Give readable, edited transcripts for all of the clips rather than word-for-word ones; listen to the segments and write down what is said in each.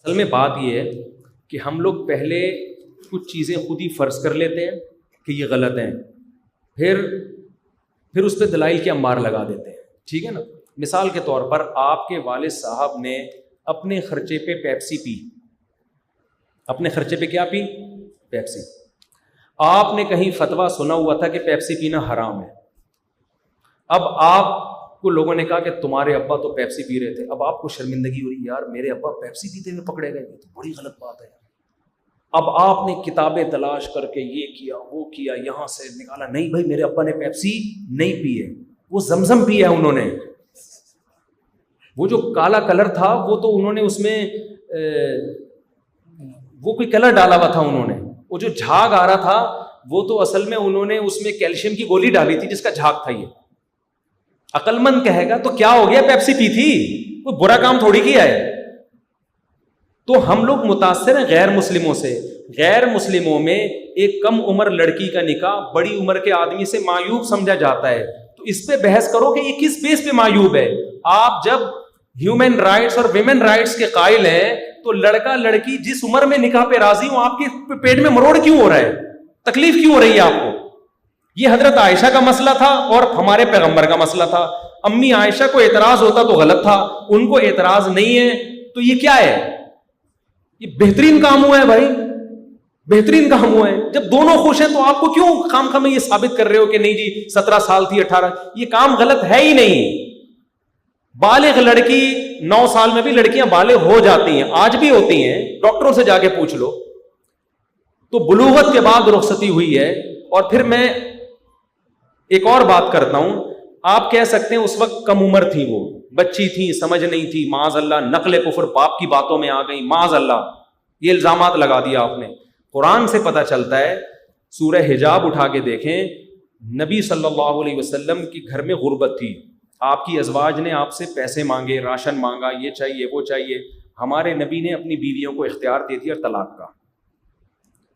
اصل میں بات یہ ہے کہ ہم لوگ پہلے کچھ چیزیں خود ہی فرض کر لیتے ہیں کہ یہ غلط ہیں، پھر اس پہ دلائل کے انبار لگا دیتے ہیں، ٹھیک ہے نا۔ مثال کے طور پر آپ کے والد صاحب نے اپنے خرچے پہ پیپسی پی، اپنے خرچے پہ کیا پی؟ پیپسی۔ آپ نے کہیں فتویٰ سنا ہوا تھا کہ پیپسی پینا حرام ہے، اب آپ کو لوگوں نے کہا کہ تمہارے ابا تو پیپسی پی رہے تھے، اب آپ کو شرمندگی ہو رہی، یار میرے ابا پیپسی پیتے ہوئے پکڑے گئے، یہ تو بڑی غلط بات ہے۔ اب آپ نے کتابیں تلاش کر کے یہ کیا وہ کیا، یہاں سے نکالا، نہیں بھائی میرے ابا نے پیپسی نہیں پی ہے، وہ زمزم پی ہے انہوں نے، وہ جو کالا کلر تھا وہ تو انہوں نے اس میں وہ کوئی کلر ڈالا ہوا تھا انہوں نے، وہ جو جھاگ آ رہا تھا وہ تو اصل میں انہوں نے اس میں کیلشیم کی گولی ڈالی تھی جس کا جھاگ تھا۔ یہ عقل مند کہے گا تو کیا ہو گیا، پیپسی پی تھی، کوئی برا کام تھوڑی کیا ہے۔ تو ہم لوگ متاثر ہیں غیر مسلموں سے۔ غیر مسلموں میں ایک کم عمر لڑکی کا نکاح بڑی عمر کے آدمی سے معیوب سمجھا جاتا ہے، تو اس پہ بحث کرو کہ یہ کس بیس پہ معیوب ہے۔ آپ جب ہیومن رائٹس اور ویمن رائٹس کے قائل ہیں تو لڑکا لڑکی جس عمر میں نکاح پہ راضی ہوں، آپ کے پیٹ میں مروڑ کیوں ہو رہا ہے، تکلیف کیوں ہو رہی ہے آپ کو؟ یہ حضرت عائشہ کا مسئلہ تھا اور ہمارے پیغمبر کا مسئلہ تھا۔ امی عائشہ کو اعتراض ہوتا تو غلط تھا، ان کو اعتراض نہیں ہے تو یہ کیا ہے؟ یہ بہترین کام ہوا ہے بھائی، بہترین کام ہوا ہے۔ جب دونوں خوش ہیں تو آپ کو کیوں خام خواہ یہ ثابت کر رہے ہو کہ نہیں جی 17 سال تھی 18؟ یہ کام غلط ہے ہی نہیں۔ بالغ لڑکی 9 سال میں بھی لڑکیاں بالغ ہو جاتی ہیں، آج بھی ہوتی ہیں، ڈاکٹروں سے جا کے پوچھ لو۔ تو بلوغت کے بعد رخصتی ہوئی ہے۔ اور پھر میں ایک اور بات کرتا ہوں، آپ کہہ سکتے ہیں اس وقت کم عمر تھی، وہ بچی تھی، سمجھ نہیں تھی، معاذ اللہ نقل کفر باپ کی باتوں میں آ گئی، معاذ اللہ یہ الزامات لگا دیا آپ نے۔ قرآن سے پتہ چلتا ہے، سورہ حجاب اٹھا کے دیکھیں، نبی صلی اللہ علیہ وسلم کی گھر میں غربت تھی، آپ کی ازواج نے آپ سے پیسے مانگے، راشن مانگا، یہ چاہیے وہ چاہیے، ہمارے نبی نے اپنی بیویوں کو اختیار دے دیا طلاق کا۔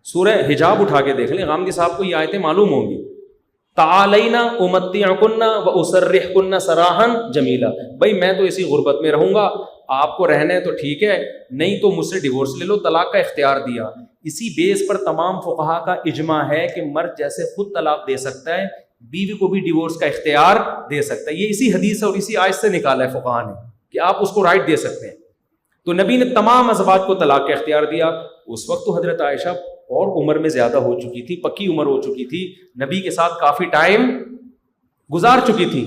سورہ حجاب اٹھا کے دیکھ لیں، غامدی صاحب کو یہ آیتیں معلوم ہوں گی۔ تعالینا امتعکن واسرحکن سراحا جمیلا، بھائی میں تو اسی غربت میں رہوں گا، آپ کو رہنا ہے تو ٹھیک ہے، نہیں تو مجھ سے ڈیورس لے لو، طلاق کا اختیار دیا۔ اسی بیس پر تمام فقہا کا اجماع ہے کہ مرد جیسے خود طلاق دے سکتا ہے، بیوی کو بھی ڈیورس کا اختیار دے سکتا ہے۔ یہ اسی حدیث اور اسی آیت سے نکالا ہے فقہا نے کہ آپ اس کو رائٹ دے سکتے ہیں۔ تو نبی نے تمام ازواج کو طلاق کا اختیار دیا۔ اس وقت تو حضرت عائشہ اور عمر میں زیادہ ہو چکی تھی، پکی عمر ہو چکی تھی، نبی کے ساتھ کافی ٹائم گزار چکی تھی،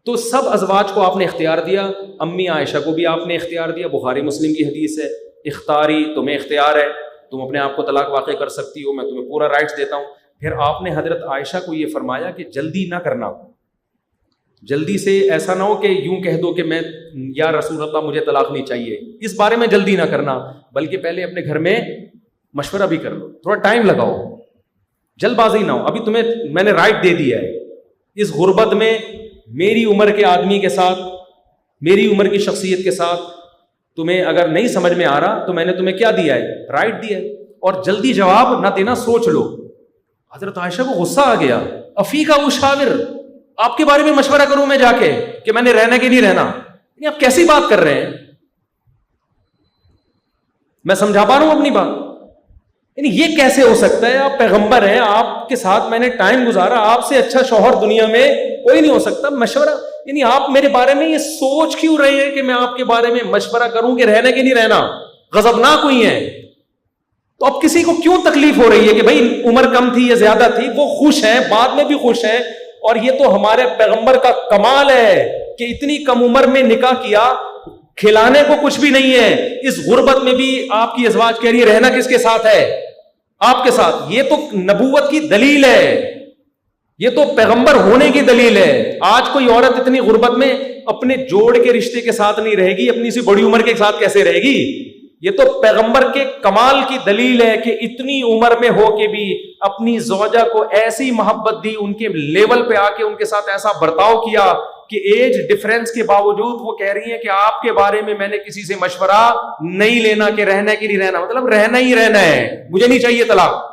تو سب ازواج کو آپ نے اختیار دیا۔ امی عائشہ کو بھی آپ نے اختیار دیا، بخاری مسلم کی حدیث ہے، اختاری تمہیں اختیار ہے، تم اپنے آپ کو طلاق واقع کر سکتی ہو، میں تمہیں پورا رائٹس دیتا ہوں۔ پھر آپ نے حضرت عائشہ کو یہ فرمایا کہ جلدی نہ کرنا، جلدی سے ایسا نہ ہو کہ یوں کہہ دو کہ میں یا رسول اللہ مجھے طلاق نہیں چاہیے، اس بارے میں جلدی نہ کرنا، بلکہ پہلے اپنے گھر میں مشورہ بھی کر لو، تھوڑا ٹائم لگاؤ، جلد بازی نہ ہو۔ ابھی تمہیں میں نے رائٹ دے دیا ہے، اس غربت میں میری عمر کے آدمی کے ساتھ، میری عمر کی شخصیت کے ساتھ تمہیں اگر نہیں سمجھ میں آ رہا تو میں نے تمہیں کیا دیا ہے؟ رائٹ دیا ہے، اور جلدی جواب نہ دینا، سوچ لو۔ حضرت عائشہ کو غصہ آ گیا، افیکا اشاور، آپ کے بارے میں مشورہ کروں میں جا کے کہ میں نے رہنا کہ نہیں رہنا؟ یعنی آپ کیسی بات کر رہے ہیں؟ میں سمجھا پا رہا ہوں اپنی بات؟ یعنی یہ کیسے ہو سکتا ہے؟ آپ پیغمبر ہیں، آپ کے ساتھ میں نے ٹائم گزارا، آپ سے اچھا شوہر دنیا میں کوئی نہیں ہو سکتا، مشورہ یعنی آپ میرے بارے میں یہ سوچ کیوں رہے ہیں کہ میں آپ کے بارے میں مشورہ کروں کہ رہنا کہ نہیں رہنا؟ غضبناک ہوئی ہیں تو اب کسی کو کیوں تکلیف ہو رہی ہے کہ بھائی عمر کم تھی یا زیادہ تھی؟ وہ خوش ہیں، بعد میں بھی خوش ہیں، اور یہ تو ہمارے پیغمبر کا کمال ہے کہ اتنی کم عمر میں نکاح کیا، کھلانے کو کچھ بھی نہیں ہے، اس غربت میں بھی آپ کی ازواج کہہ رہی ہے رہنا کس کے ساتھ ہے؟ آپ کے ساتھ۔ یہ تو نبوت کی دلیل ہے، یہ تو پیغمبر ہونے کی دلیل ہے۔ آج کوئی عورت اتنی غربت میں اپنے جوڑ کے رشتے کے ساتھ نہیں رہے گی، اپنی سی بڑی عمر کے ساتھ کیسے رہے گی؟ یہ تو پیغمبر کے کمال کی دلیل ہے کہ اتنی عمر میں ہو کے بھی اپنی زوجہ کو ایسی محبت دی، ان کے لیول پہ آ کے ان کے ساتھ ایسا برتاؤ کیا کہ ایج ڈفرینس کے باوجود وہ کہہ رہی ہیں کہ آپ کے بارے میں میں نے کسی سے مشورہ نہیں لینا کہ رہنا ہے کہ نہیں رہنا، مطلب رہنا ہی رہنا ہے، مجھے نہیں چاہیے طلاق۔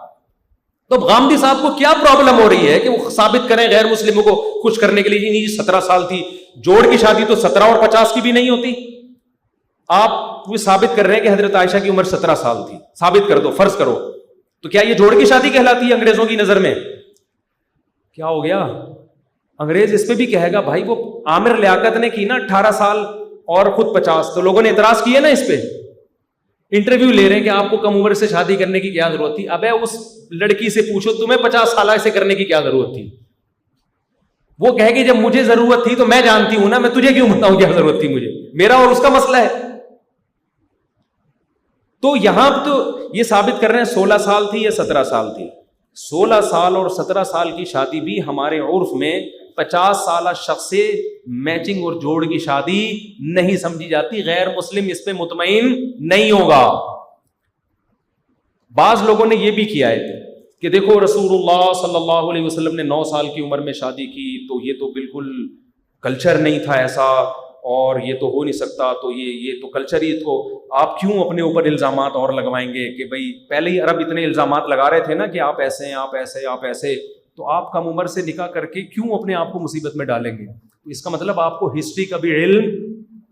تو غامدی صاحب کو کیا پرابلم ہو رہی ہے کہ وہ ثابت کریں غیر مسلموں کو خوش کرنے کے لیے؟ نہیں 17 سال تھی، جوڑ کی شادی تو 17 اور 50 کی بھی نہیں ہوتی۔ آپ وہ ثابت کر رہے ہیں کہ حضرت عائشہ کی عمر 17 سال تھی، ثابت کر دو، فرض کرو، تو کیا یہ جوڑ کی شادی کہلاتی ہے انگریزوں کی نظر میں؟ کیا ہو گیا؟ انگریز اس پہ بھی کہے گا بھائی وہ عامر لیاقت نے کی نا 18 سال اور خود 50، تو لوگوں نے اعتراض کیے نا اس پہ، انٹرویو لے رہے ہیں کہ آپ کو کم عمر سے شادی کرنے کی کیا ضرورت تھی؟ ابے اس لڑکی سے پوچھو تمہیں 50 سالہ سے کرنے کی کیا ضرورت تھی؟ وہ کہے گی جب مجھے ضرورت تھی تو میں جانتی ہوں نا، میں تجھے کیوں بتاؤں کیا ضرورت تھی مجھے، میرا اور اس کا مسئلہ ہے۔ تو یہاں تو یہ ثابت کر رہے ہیں 16 سال تھی یا 17 سال تھی۔ 16 سال اور 17 سال کی شادی بھی ہمارے عرف میں 50 سالہ شخص سے میچنگ اور جوڑ کی شادی نہیں سمجھی جاتی، غیر مسلم اس پہ مطمئن نہیں ہوگا۔ بعض لوگوں نے یہ بھی کیا ہے کہ دیکھو رسول اللہ صلی اللہ علیہ وسلم نے 9 سال کی عمر میں شادی کی، تو یہ تو بالکل کلچر نہیں تھا ایسا، اور یہ تو ہو نہیں سکتا، تو یہ تو کلچر ہی، تو آپ کیوں اپنے اوپر الزامات اور لگوائیں گے کہ بھائی پہلے ہی عرب اتنے الزامات لگا رہے تھے نا کہ آپ ایسے ہیں، آپ ایسے، آپ ایسے، تو آپ کم عمر سے نکاح کر کے کیوں اپنے آپ کو مصیبت میں ڈالیں گے؟ تو اس کا مطلب آپ کو ہسٹری کا بھی علم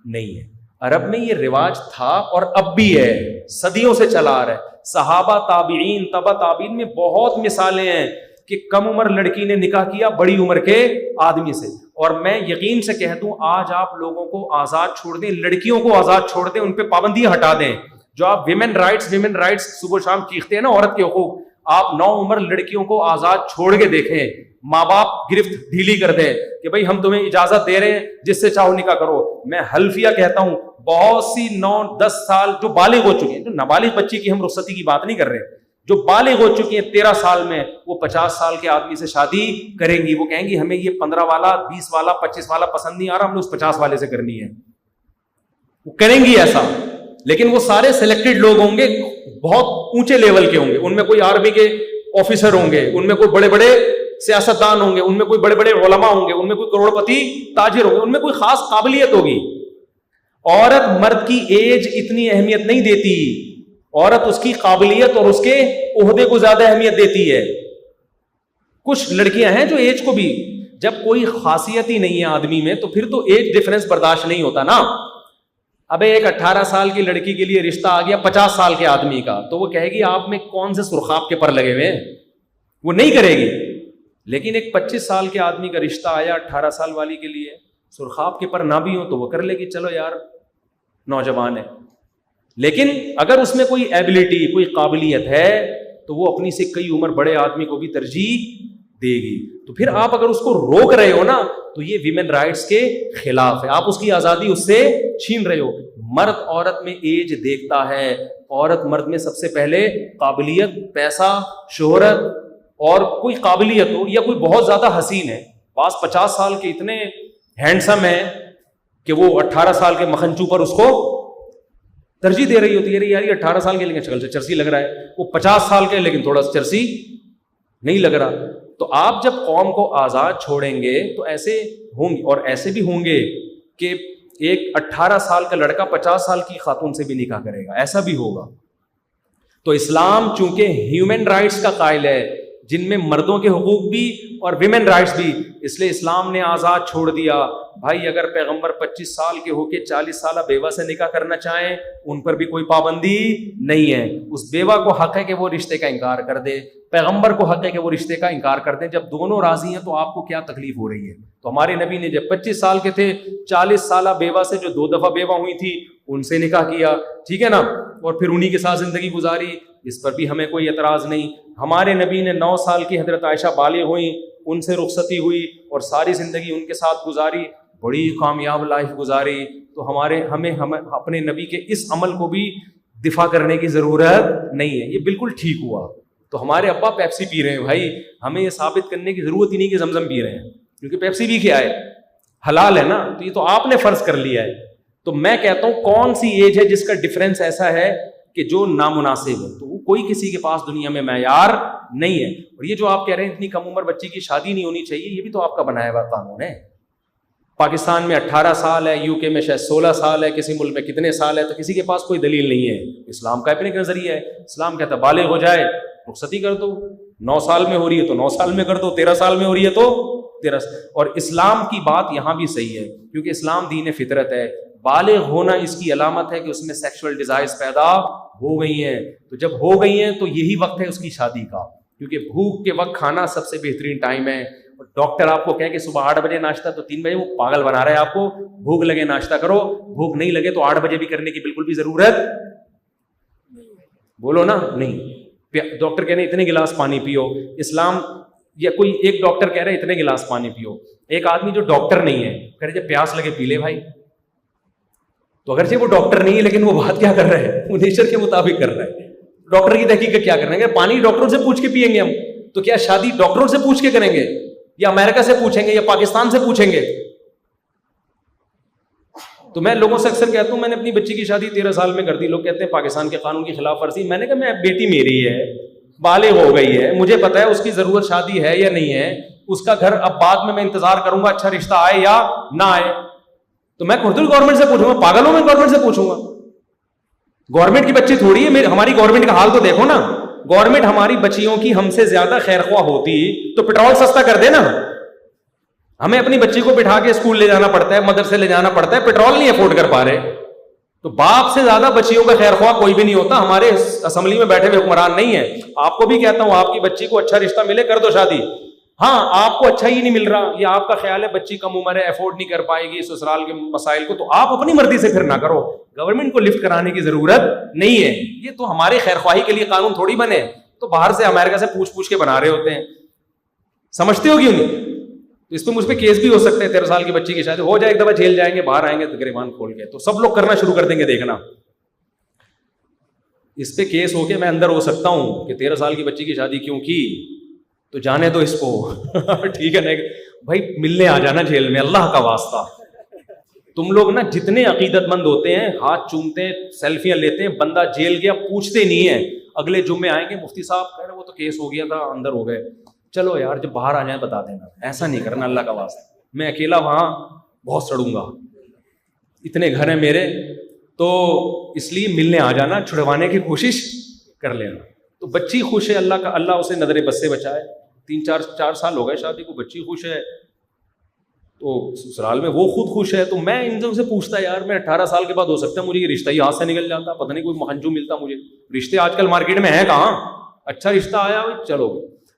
نہیں ہے۔ عرب میں یہ رواج تھا اور اب بھی ہے، صدیوں سے چلا آ رہا ہے۔ صحابہ، تابعین، تبع تابعین میں بہت مثالیں ہیں کہ کم عمر لڑکی نے نکاح کیا بڑی عمر کے آدمی سے۔ اور میں یقین سے کہہ دوں آج آپ لوگوں کو آزاد چھوڑ دیں، لڑکیوں کو آزاد چھوڑ دیں، ان پہ پابندیاں ہٹا دیں، جو آپ ویمن رائٹس صبح شام چیختے ہیں نا عورت کے حقوق، آپ 9 عمر لڑکیوں کو آزاد چھوڑ کے دیکھیں، ماں باپ گرفت ڈھیلی کر دیں کہ بھائی ہم تمہیں اجازت دے رہے ہیں جس سے چاہو نکاح کرو۔ میں حلفیہ کہتا ہوں بہت سی 9-10 سال جو بالغ ہو چکی ہیں، جو نابالغ بچی کی ہم رخصتی کی بات نہیں کر رہے، جو بالغ ہو چکی ہیں 13 سال میں، وہ 50 سال کے آدمی سے شادی کریں گی۔ وہ کہیں گی ہمیں یہ 15 والا، 20 والا، 25 والا پسند نہیں آ رہا، ہم نے اس 50 والے سے کرنی ہے۔ وہ کریں گی ایسا، لیکن وہ سارے سلیکٹڈ لوگ ہوں گے، بہت اونچے لیول کے ہوں گے، ان میں کوئی آرمی کے آفیسر ہوں گے، ان میں کوئی بڑے بڑے سیاستدان ہوں گے، ان میں کوئی بڑے بڑے علماء ہوں گے، ان میں کوئی کروڑ پتی تاجر ہوں گے، ان میں کوئی خاص قابلیت ہوگی۔ عورت مرد کی ایج اتنی اہمیت نہیں دیتی، عورت اس کی قابلیت اور اس کے عہدے کو زیادہ اہمیت دیتی ہے۔ کچھ لڑکیاں ہیں جو ایج کو بھی، جب کوئی خاصیت ہی نہیں ہے آدمی میں تو پھر تو ایج ڈفرنس برداشت نہیں ہوتا نا۔ ابے ایک 18 سال کی لڑکی کے لیے رشتہ آ گیا 50 سال کے آدمی کا، تو وہ کہے گی آپ میں کون سے سرخاب کے پر لگے ہوئے ہیں، وہ نہیں کرے گی۔ لیکن ایک 25 سال کے آدمی کا رشتہ آیا 18 سال والی کے لیے، سرخاب کے پر نہ بھی ہو تو وہ کر لے گی، چلو یار نوجوان ہے۔ لیکن اگر اس میں کوئی ایبلٹی، کوئی قابلیت ہے تو وہ اپنی سے کئی عمر بڑے آدمی کو بھی ترجیح دے گی۔ تو پھر آپ اگر اس کو روک رہے ہو نا تو یہ ویمن رائٹس کے خلاف ہے، آپ اس کی آزادی اس سے چھین رہے ہو۔ مرد عورت میں ایج دیکھتا ہے، عورت مرد میں سب سے پہلے قابلیت، پیسہ، شہرت، اور کوئی قابلیت ہو یا کوئی بہت زیادہ حسین ہے۔ بعض 50 سال کے اتنے ہینڈسم ہیں کہ وہ 18 سال کے مکھنچو پر اس کو ترجیح دے رہی ہوتی ہے، یار یہ 18 سال کے لیکن شکل سے چرسی لگ رہا ہے، وہ 50 سال کے لیکن تھوڑا سا چرسی نہیں لگ رہا۔ تو آپ جب قوم کو آزاد چھوڑیں گے تو ایسے ہوں گے، اور ایسے بھی ہوں گے کہ ایک 18 سال کا لڑکا 50 سال کی خاتون سے بھی نکاح کرے گا، ایسا بھی ہوگا۔ تو اسلام چونکہ ہیومن رائٹس کا قائل ہے، جن میں مردوں کے حقوق بھی اور ویمن رائٹس بھی، اس لیے اسلام نے آزاد چھوڑ دیا۔ بھائی اگر پیغمبر 25 سال کے ہو کے 40 سالہ بیوہ سے نکاح کرنا چاہیں ان پر بھی کوئی پابندی نہیں ہے۔ اس بیوہ کو حق ہے کہ وہ رشتے کا انکار کر دے، پیغمبر کو حق ہے کہ وہ رشتے کا انکار کر دیں۔ جب دونوں راضی ہیں تو آپ کو کیا تکلیف ہو رہی ہے؟ تو ہمارے نبی نے جب 25 سال کے تھے 40 سالہ بیوہ سے جو 2 دفعہ بیوہ ہوئی تھی ان سے نکاح کیا، ٹھیک ہے نا، اور پھر انہی کے ساتھ زندگی گزاری، اس پر بھی ہمیں کوئی اعتراض نہیں۔ ہمارے نبی نے 9 سال کی حضرت عائشہ بالغ ہوئیں، ان سے رخصتی ہوئی اور ساری زندگی ان کے ساتھ گزاری، بڑی کامیاب لائف گزاری۔ تو ہمیں اپنے نبی کے اس عمل کو بھی دفاع کرنے کی ضرورت نہیں ہے، یہ بالکل ٹھیک ہوا۔ تو ہمارے ابا پیپسی پی رہے ہیں بھائی، ہمیں یہ ثابت کرنے کی ضرورت ہی نہیں کہ زمزم پی رہے ہیں، کیونکہ پیپسی بھی کیا ہے، حلال ہے نا، تو یہ تو آپ نے فرض کر لیا ہے۔ تو میں کہتا ہوں کون سی ایج ہے جس کا ڈفرینس ایسا ہے کہ جو نامناسب ہے، تو وہ کوئی کسی کے پاس دنیا میں معیار نہیں ہے۔ اور یہ جو آپ کہہ رہے ہیں اتنی کم عمر بچی کی شادی نہیں ہونی چاہیے، یہ بھی تو آپ کا بنایا ہوا قانون ہے۔ پاکستان میں 18 سال ہے، یو کے میں شاید 16 سال ہے، کسی ملک میں کتنے سال ہے، تو کسی کے پاس کوئی دلیل نہیں ہے۔ اسلام کا اپنے نظریہ ہے، اسلام کہتا ہے بالغ ہو جائے رخصتی کر دو، 9 سال میں ہو رہی ہے تو 9 سال میں کر دو، 13 سال میں ہو رہی ہے تو 13 سال۔ اور اسلام کی بات یہاں بھی صحیح ہے، کیونکہ اسلام دین فطرت ہے، بالغ ہونا اس کی علامت ہے کہ اس میں سیکشول ڈیزائرز پیدا ہو گئی ہیں. تو جب ہو گئی ہیں تو یہی وقت ہے اس کی شادی کا, کیونکہ بھوک کے وقت کھانا سب سے بہترین ٹائم ہے. ڈاکٹر آپ کو کہے کہ صبح 8 بجے ناشتہ تو 3 بجے, وہ پاگل بنا رہے ہیں آپ کو. بھوک لگے ناشتہ کرو, بھوک نہیں لگے تو 8 بجے بھی کرنے کی بالکل بھی ضرورت, بولو نا, نہیں. ڈاکٹر کہہ رہے ہیں اتنے گلاس پانی پیو, اسلام یا کوئی ایک ڈاکٹر کہہ رہے ہیں اتنے گلاس پانی پیو. ایک آدمی جو ڈاکٹر نہیں ہے کہہ رہے جب پیاس لگے پی لے بھائی. تو اگرچہ وہ ڈاکٹر نہیں ہے لیکن وہ بات کیا کر رہے ہیں, وہ نیچر کے مطابق کر رہے ہیں. ڈاکٹر کی تحقیق کیا کر رہے ہیں, پانی ڈاکٹروں سے پوچھ کے پیئیں گے ہم, تو کیا شادی ڈاکٹروں سے پوچھ کے کریں گے, یا امریکہ سے پوچھیں گے, یا پاکستان سے پوچھیں گے؟ تو میں لوگوں سے اکثر کہتا ہوں میں نے اپنی بچی کی شادی 13 سال میں کر دی. لوگ کہتے ہیں پاکستان کے قانون کی خلاف ورزی. میں نے کہا میں بیٹی میری ہے, بالغ ہو گئی ہے, مجھے پتا ہے اس کی ضرورت شادی ہے یا نہیں ہے. اس کا گھر اب بعد میں انتظار کروں گا اچھا رشتہ آئے یا نہ آئے. تو میں خود گورنمنٹ سے پوچھوں گا, پاگل ہوں میں گورنمنٹ سے پوچھوں گا؟ گورنمنٹ کی بچی تھوڑی ہے, ہماری گورنمنٹ کا حال تو دیکھو نا. گورنمنٹ ہماری بچیوں کی ہم سے زیادہ خیر خواہ ہوتی تو پیٹرول سستا کر دے نا. ہمیں اپنی بچی کو بٹھا کے اسکول لے جانا پڑتا ہے, مدرسے لے جانا پڑتا ہے, پیٹرول نہیں افورڈ کر پا رہے. تو باپ سے زیادہ بچیوں کا خیر خواہ کوئی بھی نہیں ہوتا. ہمارے اسمبلی میں بیٹھے ہوئے حکمران نہیں ہے. آپ کو بھی کہتا ہوں آپ کی بچی کو اچھا رشتہ ملے کر دو شادی. ہاں آپ کو اچھا ہی نہیں مل رہا, یا آپ کا خیال ہے بچی کم عمر ہے افورڈ نہیں کر پائے گی سسرال کے مسائل کو, تو آپ اپنی مرضی سے پھر نہ کرو. گورنمنٹ کو لفٹ کرانے کی ضرورت نہیں ہے. یہ تو ہمارے خیر خواہی کے لیے قانون تھوڑی بنے, تو باہر سے امریکہ سے پوچھ کے بنا رہے ہوتے ہیں. سمجھتے ہو کیوں نہیں؟ تو اس پہ مجھ پہ کیس بھی ہو سکتے ہیں. 13 سال کی بچی کی شادی ہو جائے, ایک دفعہ جیل جائیں گے, باہر آئیں گے تو گریبان کھول کے تو سب لوگ کرنا شروع کر دیں گے. دیکھنا اس پہ کیس ہو کے میں اندر ہو سکتا ہوں کہ 13 سال کی بچی کی شادی کیوں کی, تو جانے دو اس کو. ٹھیک ہے نا بھائی, ملنے آ جانا جیل میں, اللہ کا واسطہ. تم لوگ نا جتنے عقیدت مند ہوتے ہیں ہاتھ چومتے ہیں, سیلفیاں لیتے ہیں, بندہ جیل گیا پوچھتے نہیں ہیں. اگلے جمعے آئیں گے مفتی صاحب کہہ رہے وہ تو کیس ہو گیا تھا اندر ہو گئے. چلو یار جب باہر آ جائیں بتا دینا. ایسا نہیں کرنا اللہ کا واسطہ. میں اکیلا وہاں بہت سڑوں گا, اتنے گھر ہیں میرے. تو اس لیے ملنے آ جانا, چھڑوانے کی کوشش کر لینا. تو بچی خوش ہے, اللہ کا اللہ اسے نظر بد سے بچائے. 3-4 سال ہو گئے شادی کو, بچی خوش ہے, تو سسرال میں وہ خود خوش ہے. تو میں ان سے پوچھتا یار میں 18 سال کے بعد ہو سکتا ہے مجھے یہ رشتہ ہی ہاتھ سے نکل جاتا, پتہ نہیں کوئی مہنجو ملتا مجھے. رشتے آج کل مارکیٹ میں ہیں کہاں, اچھا رشتہ آیا چلو.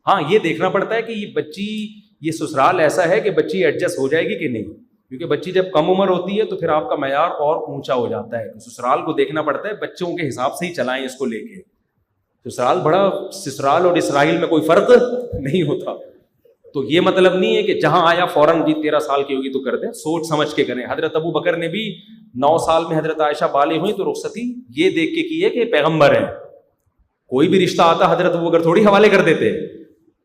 ہاں یہ دیکھنا پڑتا ہے کہ یہ بچی, یہ سسرال ایسا ہے کہ بچی ایڈجسٹ ہو جائے گی کہ نہیں, کیونکہ بچی جب کم عمر ہوتی ہے تو پھر آپ کا معیار اور اونچا ہو جاتا ہے. سسرال کو دیکھنا پڑتا ہے, بچوں کے حساب سے ہی چلائیں اس کو لے کے. سسرال بڑا, سسرال اور اسرائیل میں کوئی فرق نہیں ہوتا. تو یہ مطلب نہیں ہے کہ جہاں آیا فوراً جی 13 سال کی ہوگی تو کر دیں, سوچ سمجھ کے کریں. حضرت ابو بکر نے بھی 9 سال میں حضرت عائشہ بالغ ہوئی تو رخصتی یہ دیکھ کے کی ہے کہ پیغمبر ہیں. کوئی بھی رشتہ آتا حضرت ابو بکر تھوڑی حوالے کر دیتے,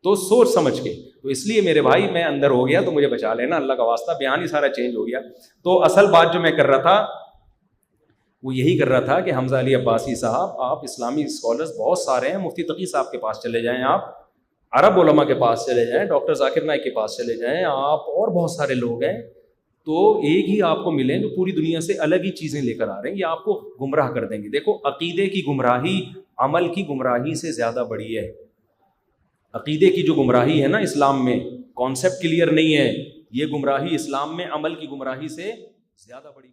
تو سوچ سمجھ کے. تو اس لیے میرے بھائی میں اندر ہو گیا تو مجھے بچا لینا اللہ کا واسطہ. بیان ہی سارا چینج ہو گیا. تو اصل بات جو میں کر رہا تھا وہ یہی کر رہا تھا کہ حمزہ علی عباسی صاحب, آپ اسلامی اسکالرز بہت سارے ہیں, مفتی تقی صاحب کے پاس چلے جائیں, آپ عرب علماء کے پاس چلے جائیں, ڈاکٹر ذاکر نائک کے پاس چلے جائیں, آپ اور بہت سارے لوگ ہیں. تو ایک ہی آپ کو ملیں جو پوری دنیا سے الگ ہی چیزیں لے کر آ رہے ہیں, یہ آپ کو گمراہ کر دیں گے. دیکھو عقیدے کی گمراہی عمل کی گمراہی سے زیادہ بڑی ہے. عقیدے کی جو گمراہی ہے نا اسلام میں, کانسیپٹ کلیئر نہیں ہے, یہ گمراہی اسلام میں عمل کی گمراہی سے زیادہ بڑی.